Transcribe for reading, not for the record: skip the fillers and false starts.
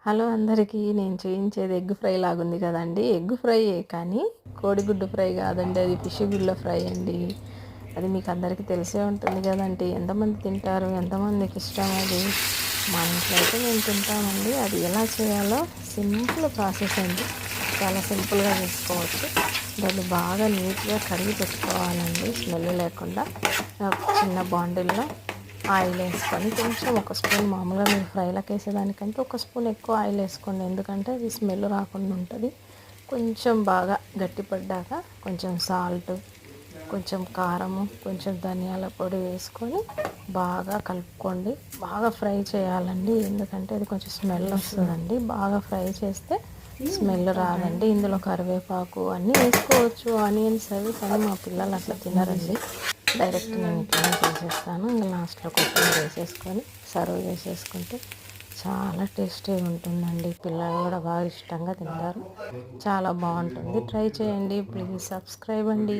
Hello అందరికీ నేను చేయించేది ఎగ్ ఫ్రై లాగుంది కదండి. ఎగ్ ఫ్రైయే కానీ కోడిగుడ్డు ఫ్రై కాదండి, అది ఫిష్ గుడ్ల ఫ్రై అండి. అది మీకు అందరికీ తెలిసే ఉంటుంది కదండి. ఎంతమంది తింటారు, ఎంతమందికి ఇష్టం అది. మా ఇంట్లో అయితే మేము తింటామండి. అది ఎలా చేయాలో సింపుల్ ప్రాసెస్ అండి, చాలా సింపుల్గా చేసుకోవచ్చు. దాన్ని బాగా నీట్గా కడిగి పెట్టుకోవాలండి, స్మెల్ లేకుండా. చిన్న బాండిల్లో ఆయిల్ వేసుకొని కొంచెం ఒక స్పూన్, మామూలుగా మీరు ఫ్రైలకు వేసేదానికంటే ఒక స్పూన్ ఎక్కువ ఆయిల్ వేసుకోండి, ఎందుకంటే అది స్మెల్ రాకుండా ఉంటుంది. కొంచెం బాగా గట్టిపడ్డాక కొంచెం సాల్ట్, కొంచెం కారము, కొంచెం ధనియాల పొడి వేసుకొని బాగా కలుపుకోండి. బాగా ఫ్రై చేయాలండి, ఎందుకంటే అది కొంచెం స్మెల్ వస్తుందండి. బాగా ఫ్రై చేస్తే స్మెల్ రాదండి. ఇందులో కరివేపాకు అన్నీ వేసుకోవచ్చు, ఆనియన్స్ అవి, కానీ మా పిల్లలు అట్లా తినరండి. డైరెక్ట్ నేను ఇట్లా చేసేస్తాను. ఇంకా లాస్ట్లో కొత్తిమీర వేసేసుకొని సర్వ్ చేసేసుకుంటే చాలా టేస్టీగా ఉంటుందండి. పిల్లలు కూడా బాగా ఇష్టంగా తింటారు. చాలా బాగుంటుంది, ట్రై చేయండి. ప్లీజ్ సబ్స్క్రైబ్ అండి.